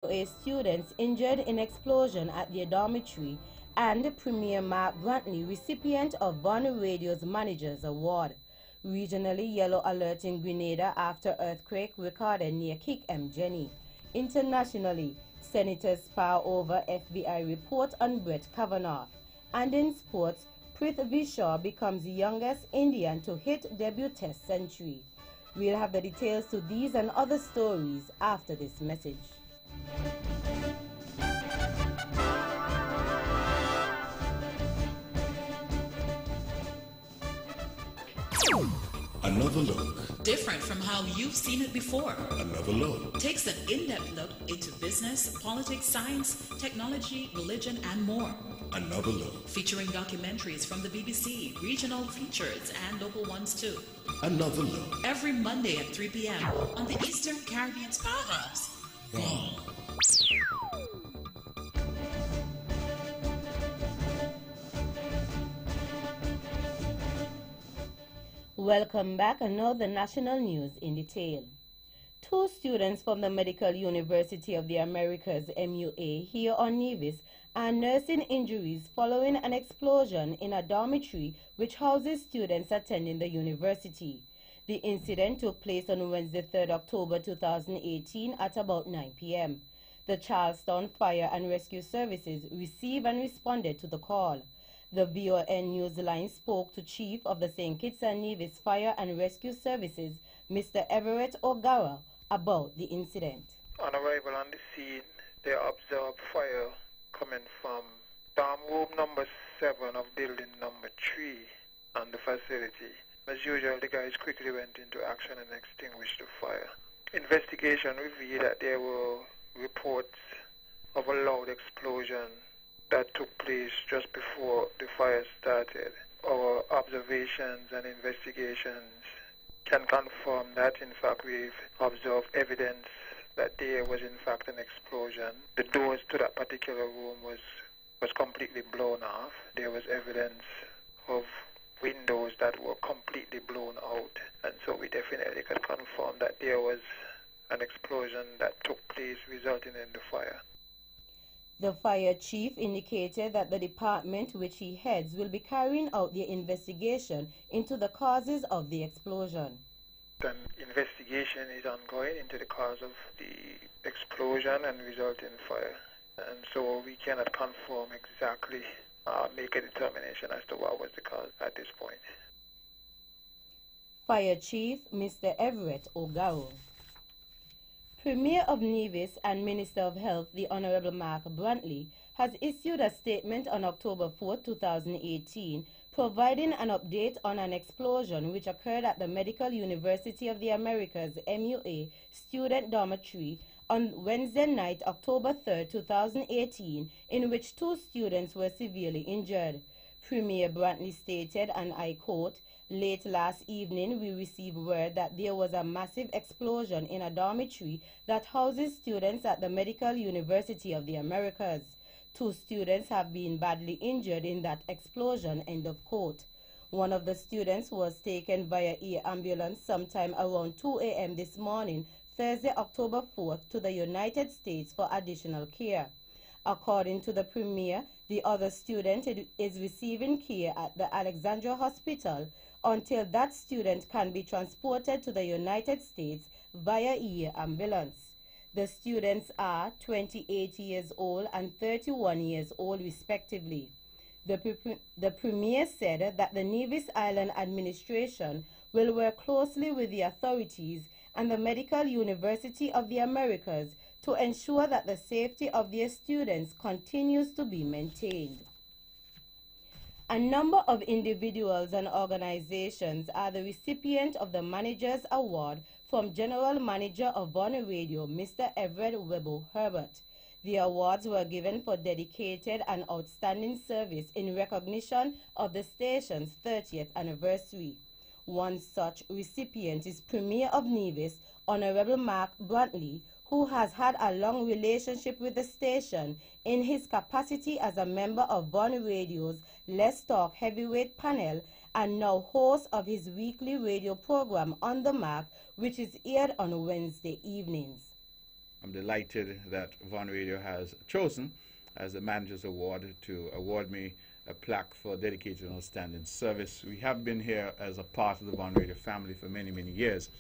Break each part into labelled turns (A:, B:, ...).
A: A students injured in explosion at their dormitory, and Premier Mark Brantley, recipient of Bonner Radio's Managers Award. Regionally, yellow alert in Grenada after earthquake recorded near Kick-M-Jenny. Internationally, senators spar over FBI report on Brett Kavanaugh. And in sports, Prithvi Shaw becomes the youngest Indian to hit debut test century. We'll have the details to these and other stories after this message.
B: Another look.
C: Different from how you've seen it before.
B: Another look.
C: Takes an in-depth look into business, politics, science, technology, religion, and more.
B: Another look.
C: Featuring documentaries from the BBC, regional features, and local ones too.
B: Another look.
C: Every Monday at 3 p.m. on the Eastern Caribbean's Powerhouse.
B: Wow.
A: Welcome back, and now the national news in detail. Two students from the Medical University of the Americas, MUA, here on Nevis, are nursing injuries following an explosion in a dormitory which houses students attending the university. The incident took place on Wednesday, 3rd October 2018 at about 9 p.m. The Charlestown Fire and Rescue Services received and responded to the call. The VON Newsline spoke to Chief of the St. Kitts and Nevis Fire and Rescue Services, Mr. Everett O'Gara, about the incident.
D: On arrival on the scene, they observed fire coming from dorm room number 7 of building number 3 on the facility. As usual, the guys quickly went into action and extinguished the fire. Investigation revealed that there were reports of a loud explosion that took place just before the fire started. Our observations and investigations can confirm that, in fact, we've observed evidence that there was, in fact, an explosion. The doors to that particular room was completely blown off. There was evidence of windows that were completely blown out, and so we definitely could confirm that there was an explosion that took place resulting in the fire.
A: The fire chief indicated that the department which he heads will be carrying out their investigation into the causes of the explosion.
D: An investigation is ongoing into the cause of the explosion and resulting fire, and so we cannot confirm exactly, make a determination as to what was the cause at this point.
A: Fire Chief Mr. Everett O'Gara. Premier of Nevis and Minister of Health, the Honorable Mark Brantley, has issued a statement on October 4, 2018, providing an update on an explosion which occurred at the Medical University of the Americas, MUA, student dormitory on Wednesday night, October 3, 2018, in which two students were severely injured. Premier Brantley stated, and I quote, "Late last evening, we received word that there was a massive explosion in a dormitory that houses students at the Medical University of the Americas. Two students have been badly injured in that explosion," end of quote. One of the students was taken via air ambulance sometime around 2 a.m. this morning, Thursday, October 4th, to the United States for additional care. According to the Premier, the other student is receiving care at the Alexandra Hospital until that student can be transported to the United States via air ambulance. The students are 28 years old and 31 years old respectively. The Premier said that the Nevis Island administration will work closely with the authorities and the Medical University of the Americas to ensure that the safety of their students continues to be maintained. A number of individuals and organizations are the recipient of the Managers Award from General Manager of Bonner Radio, Mr. Everett Webbo Herbert. The awards were given for dedicated and outstanding service in recognition of the station's 30th anniversary. One such recipient is Premier of Nevis, Honorable Mark Brantley, who has had a long relationship with the station in his capacity as a member of Bonner Radio's Let's Talk Heavyweight panel and now host of his weekly radio program On the Mark, which is aired on Wednesday evenings.
E: I'm delighted that Von Radio has chosen as the Manager's Award to award me a plaque for dedicated and outstanding service. We have been here as a part of the Von Radio family for many, many years.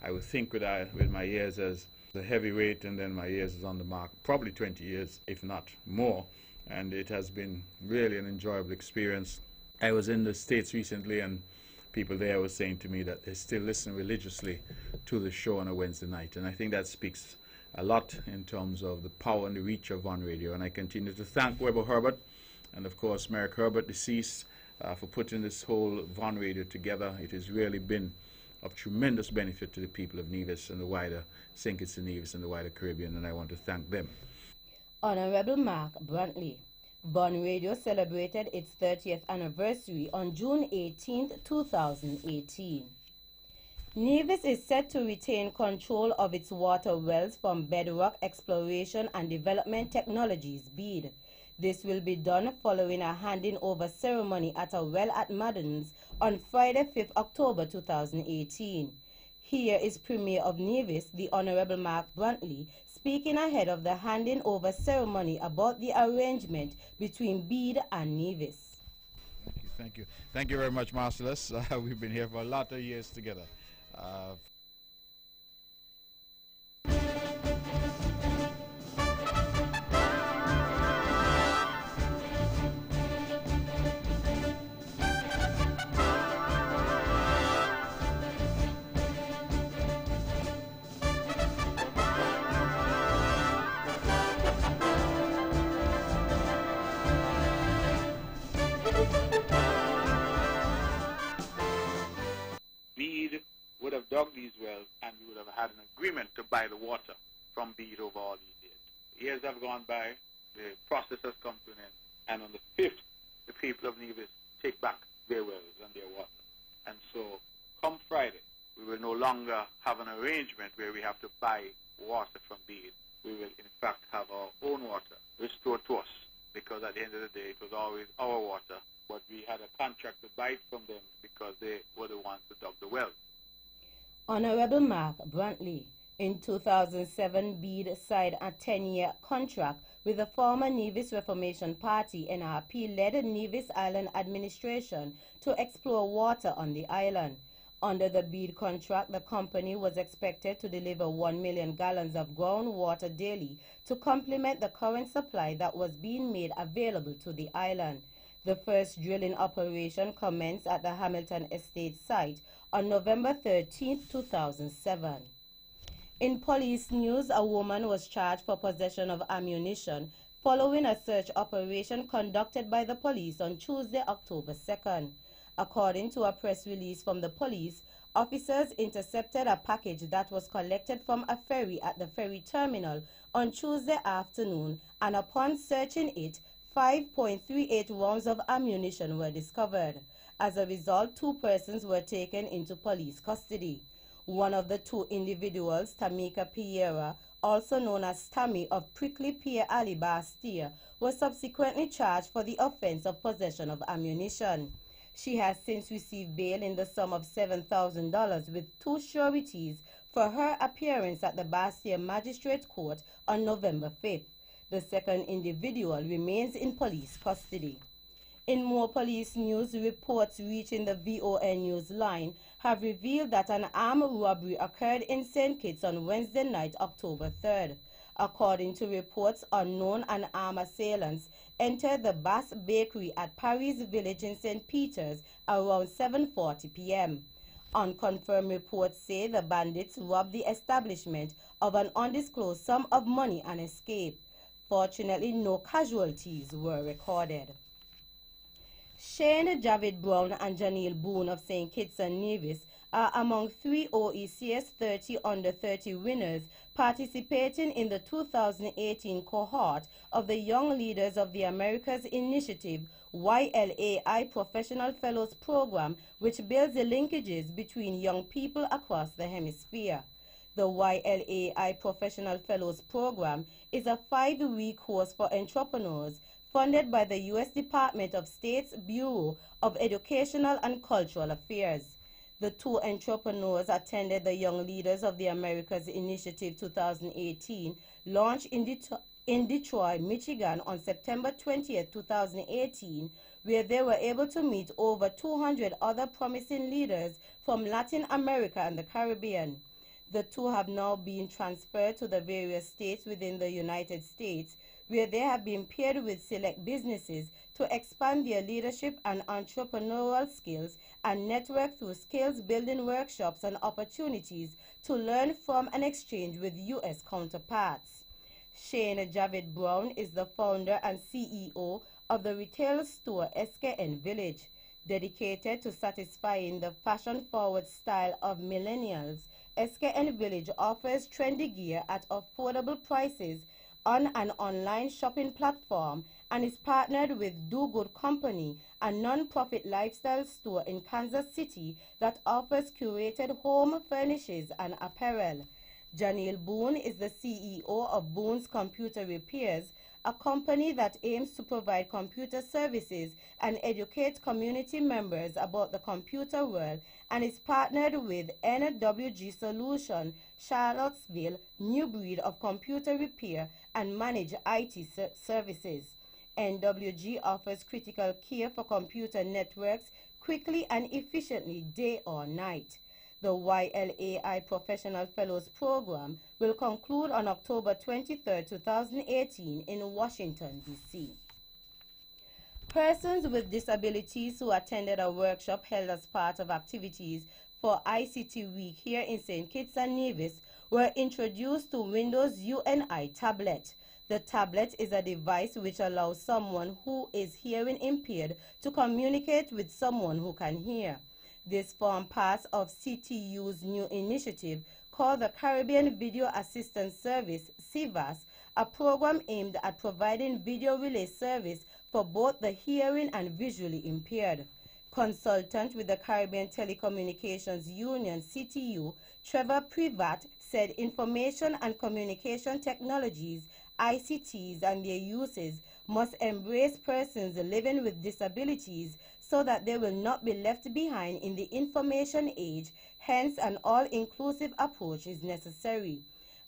E: I would think with my years as the heavyweight and then my years as on the mark, probably 20 years, if not more. And it has been really an enjoyable experience. I was in the States recently, and people there were saying to me that they still listen religiously to the show on a Wednesday night. And I think that speaks a lot in terms of the power and the reach of Von Radio. And I continue to thank Weber Herbert and, of course, Merrick Herbert, deceased, for putting this whole Von Radio together. It has really been of tremendous benefit to the people of Nevis and the wider St. Kitts and Nevis and the wider Caribbean, and I want to thank them.
A: Honorable Mark Brantley. Von Radio celebrated its 30th anniversary on June 18, 2018. Nevis is set to retain control of its water wells from Bedrock Exploration and Development Technologies, BEAD. This will be done following a handing over ceremony at a well at Maddens on Friday, 5th October 2018. Here is Premier of Nevis, the Honorable Mark Brantley, speaking ahead of the handing over ceremony about the arrangement between BEAD and Nevis.
E: Thank you. Thank you very much, Marcellus. We've been here for a lot of years together. BEAD would have dug these wells, and we would have had an agreement to buy the water from BEAD over all these years. Years have gone by, the process has come to an end, and on the 5th, the people of Nevis take back their wells and their water. And so, come Friday, we will no longer have an arrangement where we have to buy water from BEAD. We will, in fact, have our own water restored to us, because at the end of the day, it was always our water, but we had a contract to buy it from them because they were the ones who dug the wells.
A: Honorable Mark Brantley. In 2007, BEAD signed a 10-year contract with the former Nevis Reformation Party NRP-led Nevis Island administration to explore water on the island. Under the BEAD contract, the company was expected to deliver 1 million gallons of groundwater daily to complement the current supply that was being made available to the island. The first drilling operation commenced at the Hamilton Estate site on November 13, 2007. In police news, a woman was charged for possession of ammunition following a search operation conducted by the police on Tuesday, October 2nd. According to a press release from the police, officers intercepted a package that was collected from a ferry at the ferry terminal on Tuesday afternoon, and upon searching it, 5.38 rounds of ammunition were discovered. As a result, 2 persons were taken into police custody. One of the 2 individuals, Tamika Piera, also known as Tammy of Prickly Pear Alley, Bastille, was subsequently charged for the offense of possession of ammunition. She has since received bail in the sum of $7,000 with 2 sureties for her appearance at the Bastille Magistrate Court on November 5th. The second individual remains in police custody. In more police news, reports reaching the VON News line have revealed that an armed robbery occurred in St. Kitts on Wednesday night, October 3rd. According to reports, unknown and armed assailants entered the Bass Bakery at Parry's Village in St. Peters around 7:40 p.m. Unconfirmed reports say the bandits robbed the establishment of an undisclosed sum of money and escaped. Fortunately, no casualties were recorded. Shane Javid Brown and Janelle Boone of St. Kitts and Nevis are among 3 OECS 30 Under 30 winners participating in the 2018 cohort of the Young Leaders of the Americas Initiative YLAI Professional Fellows Program, which builds the linkages between young people across the hemisphere. The YLAI Professional Fellows Program is a 5-week course for entrepreneurs funded by the U.S. Department of State's Bureau of Educational and Cultural Affairs. The two entrepreneurs attended the Young Leaders of the Americas Initiative 2018, launched in Detroit, Michigan on September 20, 2018, where they were able to meet over 200 other promising leaders from Latin America and the Caribbean. The two have now been transferred to the various states within the United States, where they have been paired with select businesses to expand their leadership and entrepreneurial skills and network through skills building workshops and opportunities to learn from and exchange with U.S. counterparts. Shane Javid Brown is the founder and CEO of the retail store SKN Village. Dedicated to satisfying the fashion-forward style of millennials, SKN Village offers trendy gear at affordable prices on an online shopping platform and is partnered with Do Good Company, a non-profit lifestyle store in Kansas City that offers curated home furnishings and apparel. Janelle Boone is the CEO of Boone's Computer Repairs, a company that aims to provide computer services and educate community members about the computer world, and is partnered with NWG Solution, Charlottesville, new breed of computer repair and managed IT services. NWG offers critical care for computer networks quickly and efficiently day or night. The YLAI Professional Fellows Program will conclude on October 23, 2018 in Washington, D.C. Persons with disabilities who attended a workshop held as part of activities for ICT Week here in St. Kitts and Nevis were introduced to Windows UNI Tablet. The tablet is a device which allows someone who is hearing impaired to communicate with someone who can hear. This forms part of CTU's new initiative called the Caribbean Video Assistance Service, CVAS, a program aimed at providing video relay service for both the hearing and visually impaired. Consultant with the Caribbean Telecommunications Union, CTU, Trevor Privat, said information and communication technologies, ICTs, and their uses must embrace persons living with disabilities so that they will not be left behind in the information age. Hence, an all-inclusive approach is necessary.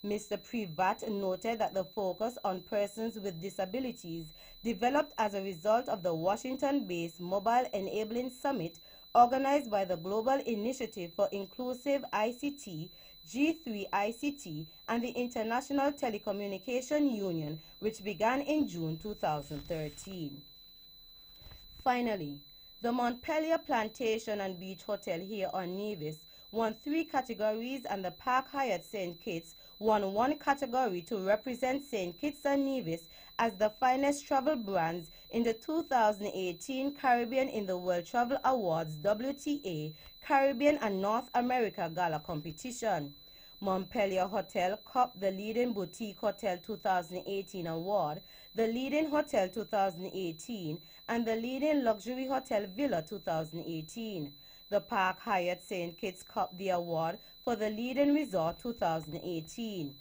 A: Mr. Privat noted that the focus on persons with disabilities developed as a result of the Washington-based Mobile Enabling Summit organized by the Global Initiative for Inclusive ICT, G3 ICT, and the International Telecommunication Union, which began in June 2013. Finally, the Montpelier Plantation and Beach Hotel here on Nevis won 3 categories, and the Park Hyatt St. Kitts won 1 category to represent St. Kitts and Nevis as the finest travel brands in the 2018 Caribbean in the World Travel Awards WTA Caribbean and North America Gala competition. Montpelier Hotel copped the Leading Boutique Hotel 2018 award, the Leading Hotel 2018, and the Leading Luxury Hotel Villa 2018. The Park Hyatt St. Kitts copped the award for the Leading Resort 2018.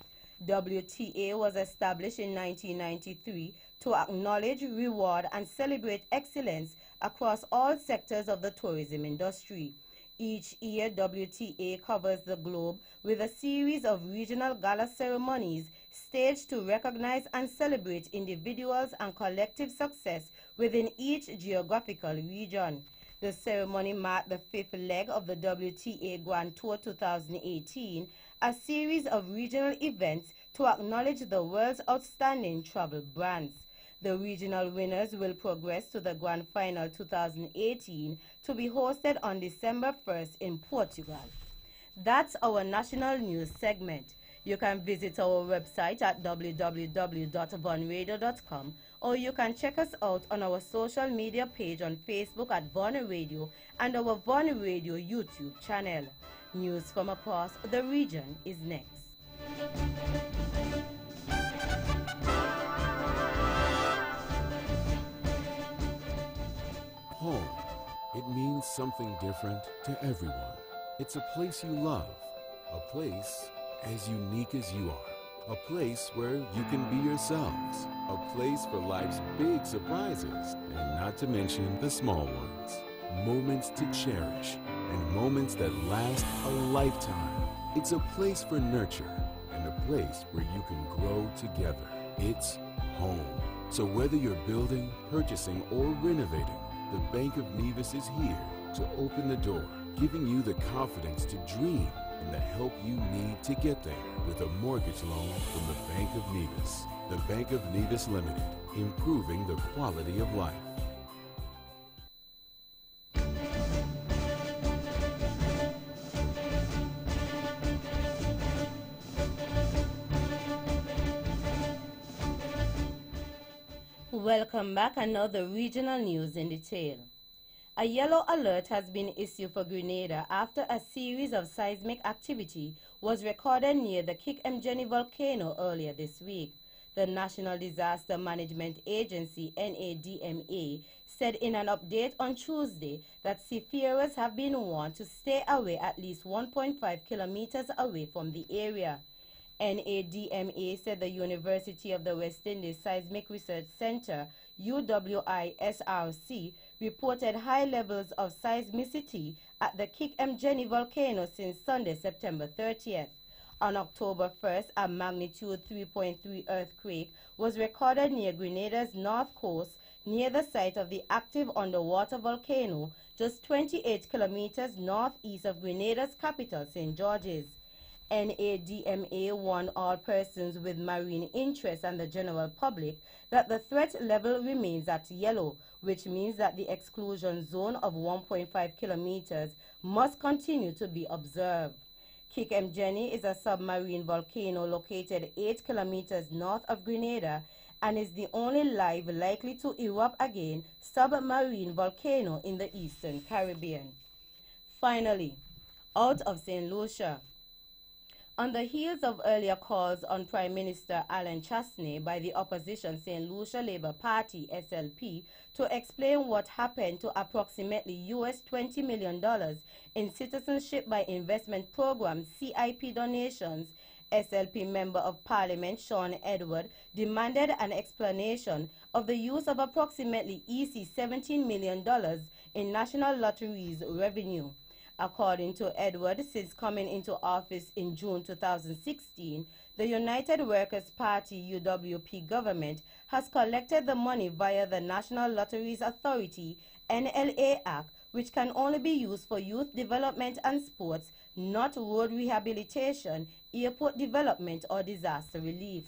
A: WTA was established in 1993 to acknowledge, reward, and celebrate excellence across all sectors of the tourism industry. Each year, WTA covers the globe with a series of regional gala ceremonies staged to recognize and celebrate individuals and collective success within each geographical region. The ceremony marked the 5th leg of the WTA Grand Tour 2018, a series of regional events to acknowledge the world's outstanding travel brands. The regional winners will progress to the Grand Final 2018 to be hosted on December 1st in Portugal. That's our national news segment. You can visit our website at www.vonradio.com, or you can check us out on our social media page on Facebook at Von Radio and our Von Radio YouTube channel. News from across the region is next.
F: Home. It means something different to everyone. It's a place you love, a place as unique as you are, a place where you can be yourselves, a place for life's big surprises, and not to mention the small ones. moments to cherish, and moments that last a lifetime. It's a place for nurture and a place where you can grow together. It's home. So whether you're building, purchasing, or renovating, the Bank of Nevis is here to open the door, giving you the confidence to dream and the help you need to get there with a mortgage loan from the Bank of Nevis. The Bank of Nevis Limited, improving the quality of life.
A: Welcome back, and now the regional news in detail. A yellow alert has been issued for Grenada after a series of seismic activity was recorded near the Kik-Mjeni volcano earlier this week. The National Disaster Management Agency, NADMA, said in an update on Tuesday that seafarers have been warned to stay away at least 1.5 kilometers away from the area. NADMA said the University of the West Indies Seismic Research Center, UWISRC, reported high levels of seismicity at the Kik-Mjeni volcano since Sunday, September 30th. On October 1st, a magnitude 3.3 earthquake was recorded near Grenada's north coast, near the site of the active underwater volcano, just 28 kilometers northeast of Grenada's capital, St. George's. NADMA warned all persons with marine interests and the general public that the threat level remains at yellow, which means that the exclusion zone of 1.5 kilometers must continue to be observed. Kik-Mjeni is a submarine volcano located 8 kilometers north of Grenada and is the only live, likely to erupt again, submarine volcano in the Eastern Caribbean. Finally, out of St. Lucia. On the heels of earlier calls on Prime Minister Alan Chastanet by the opposition St. Lucia Labour Party, SLP, to explain what happened to approximately US $20 million in Citizenship by Investment Program CIP donations, SLP Member of Parliament Sean Edward demanded an explanation of the use of approximately $17 million in National Lottery's revenue. According to Edward, since coming into office in June 2016, the United Workers' Party UWP government has collected the money via the National Lotteries Authority NLA Act, which can only be used for youth development and sports, not road rehabilitation, airport development, or disaster relief.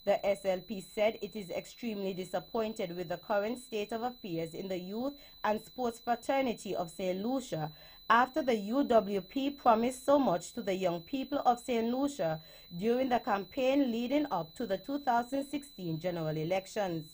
A: The SLP said it is extremely disappointed with the current state of affairs in the youth and sports fraternity of St. Lucia after the UWP promised so much to the young people of St. Lucia during the campaign leading up to the 2016 general elections.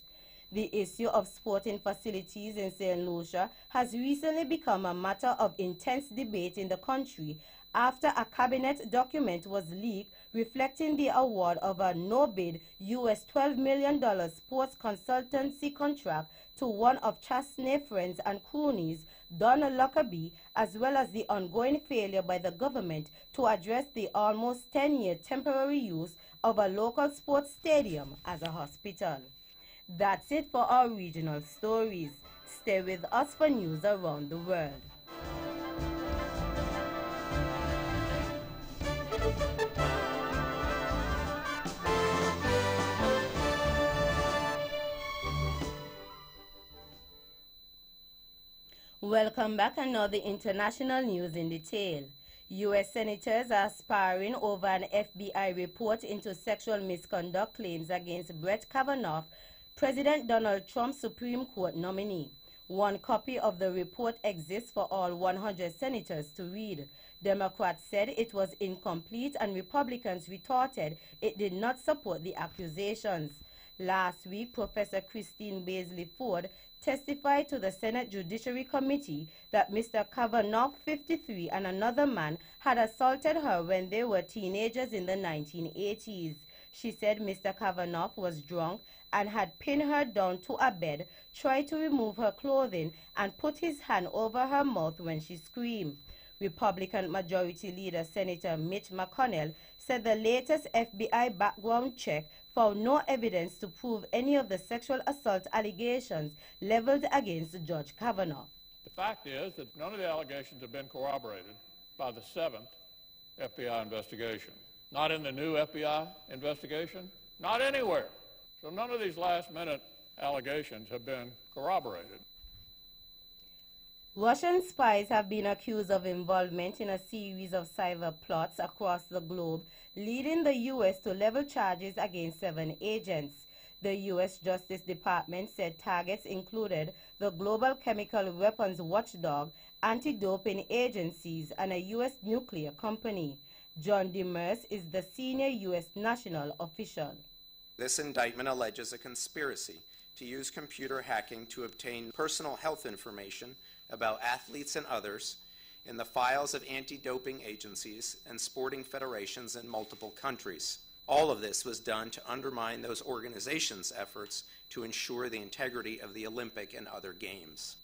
A: The issue of sporting facilities in St. Lucia has recently become a matter of intense debate in the country after a cabinet document was leaked reflecting the award of a no-bid US $12 million sports consultancy contract to one of Chastanet's friends and cronies, Don Lockerbie, as well as the ongoing failure by the government to address the almost 10-year temporary use of a local sports stadium as a hospital. That's it for our regional stories. Stay with us for news around the world. Welcome back, and now the international news in detail. U.S. senators are sparring over an FBI report into sexual misconduct claims against Brett Kavanaugh, President Donald Trump's Supreme Court nominee. One copy of the report exists for all 100 senators to read. Democrats said it was incomplete, and Republicans retorted it did not support the accusations. Last week, Professor Christine Baisley Ford testified to the Senate Judiciary Committee that Mr. Kavanaugh, 53, and another man had assaulted her when they were teenagers in the 1980s. She said Mr. Kavanaugh was drunk and had pinned her down to a bed, tried to remove her clothing, and put his hand over her mouth when she screamed. Republican Majority Leader Senator Mitch McConnell said the latest FBI background check found no evidence to prove any of the sexual assault allegations leveled against Judge Kavanaugh.
E: The
G: Fact is that none of the allegations have been corroborated by the 7th FBI investigation. Not in the new FBI investigation, not anywhere. So none of these last-minute allegations have been corroborated.
A: Russian spies have been accused of involvement in a series of cyber plots across the globe, leading the U.S. to level charges against 7 agents. The U.S. Justice Department said targets included the global chemical weapons watchdog, anti-doping agencies, and a U.S. nuclear company. John Demers is the senior U.S. national official.
H: This indictment alleges a conspiracy to use computer hacking to obtain personal health information about athletes and others in the files of anti-doping agencies and sporting federations in multiple countries. All of this was done to undermine those organizations' efforts to ensure the integrity of the Olympic and other games.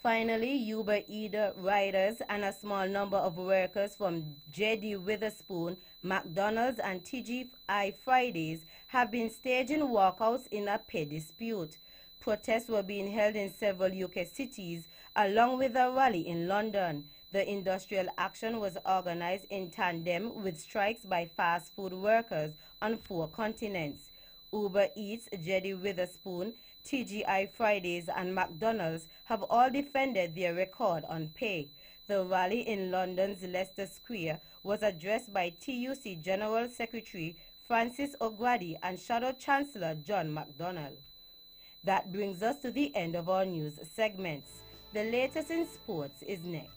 A: Finally, Uber Eats riders and a small number of workers from J.D. Witherspoon, McDonald's, and TGI Fridays have been staging walkouts in a pay dispute. Protests were being held in several UK cities, along with a rally in London. The industrial action was organized in tandem with strikes by fast food workers on 4 continents. Uber Eats, J.D. Witherspoon, TGI Fridays, and McDonald's have all defended their record on pay. The rally in London's Leicester Square was addressed by TUC General Secretary Francis O'Grady and Shadow Chancellor John McDonnell. That brings us to the end of our news segments. The latest in sports is next.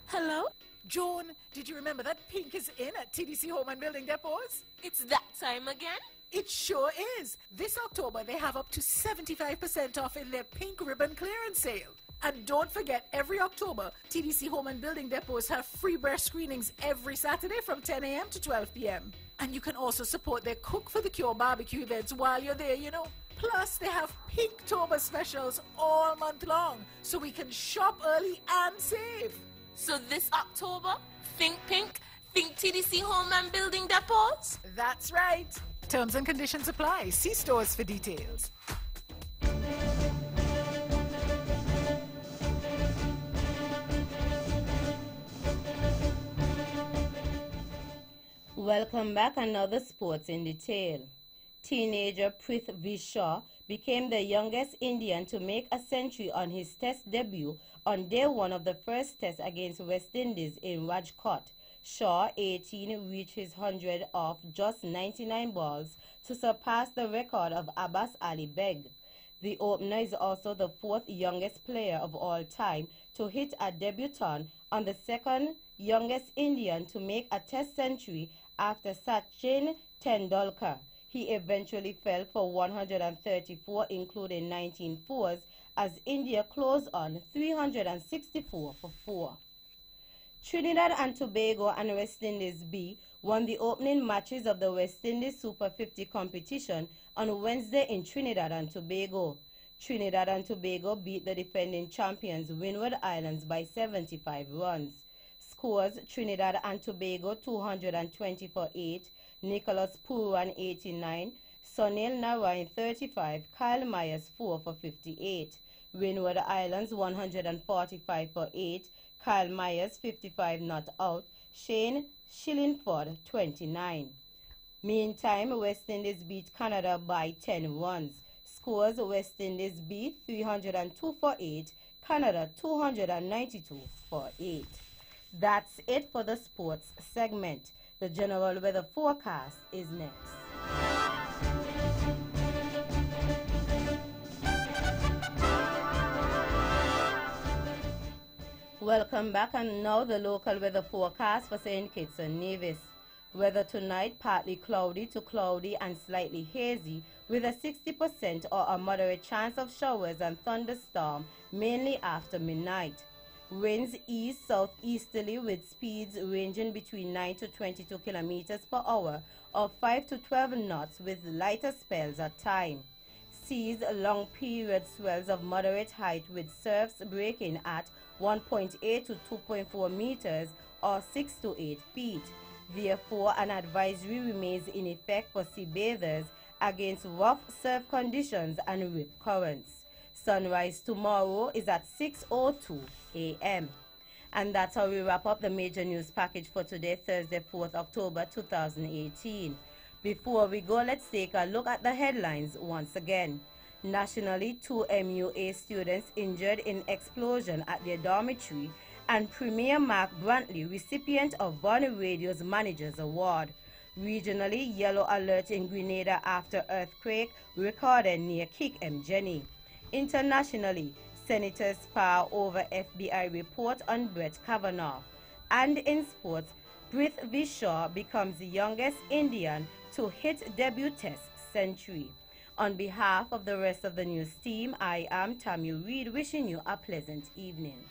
I: Hello? Joan, did you remember that pink is in at TDC Home and Building Depots?
J: It's that time again?
I: It sure is. This October, they have up to 75% off in their pink ribbon clearance sale. And don't forget, every October, TDC Home and Building Depots have free breast screenings every Saturday from 10 a.m. to 12 p.m. And you can also support their Cook for the Cure barbecue events while you're there, you know. Plus, they have Pinktober specials all month long, so we can shop early and save.
J: So this October, think pink, think TDC Home and Building Depots?
I: That's right. Terms and conditions apply. See stores for details.
A: Welcome back, another sports in detail. Teenager Prithvi Shaw became the youngest Indian to make a century on his test debut on day 1 of the first test against West Indies in Rajkot. Shaw, 18, reached his 100 off just 99 balls to surpass the record of Abbas Ali Beg. The opener is also the 4th youngest player of all time to hit a debutant and the 2nd youngest Indian to make a test century after Sachin Tendulkar. He eventually fell for 134, including 19 fours, as India closed on 364 for 4. Trinidad and Tobago and West Indies B won the opening matches of the West Indies Super 50 competition on Wednesday in Trinidad and Tobago. Trinidad and Tobago beat the defending champions Windward Islands by 75 runs. Scores: Trinidad and Tobago 220 for 8, Nicholas Pooran 89, Sunil Narayan 35, Kyle Myers 4 for 58. Windward Islands 145 for 8, Kyle Myers 55 not out, Shane Shillingford 29. Meantime, West Indies beat Canada by 10 runs. Scores: West Indies beat 302 for 8, Canada 292 for 8. That's it for the sports segment. The general weather forecast is next. Welcome back, and now the local weather forecast for St. Kitts and Nevis. Weather tonight, partly cloudy to cloudy and slightly hazy, with a 60% or a moderate chance of showers and thunderstorm, mainly after midnight. Winds east-southeasterly with speeds ranging between 9 to 22 kilometers per hour or 5 to 12 knots with lighter spells at time. Seas long period swells of moderate height with surfs breaking at 1.8 to 2.4 meters or 6 to 8 feet. Therefore, an advisory remains in effect for sea bathers against rough surf conditions and rip currents. Sunrise tomorrow is at 6:02 a.m. And that's how we wrap up the major news package for today, Thursday, 4th October 2018. Before we go, let's take a look at the headlines once again. Nationally, 2 MUA students injured in explosion at their dormitory, and Premier Mark Brantley, recipient of Bonnie Radio's Managers Award. Regionally, yellow alert in Grenada after earthquake recorded near Kick-Mjenny. Internationally, senators spar over FBI report on Brett Kavanaugh. And in sports, Prithvi Shaw becomes the youngest Indian to hit debut test century. On behalf of the rest of the news team, I am Tammy Reed, wishing you a pleasant evening.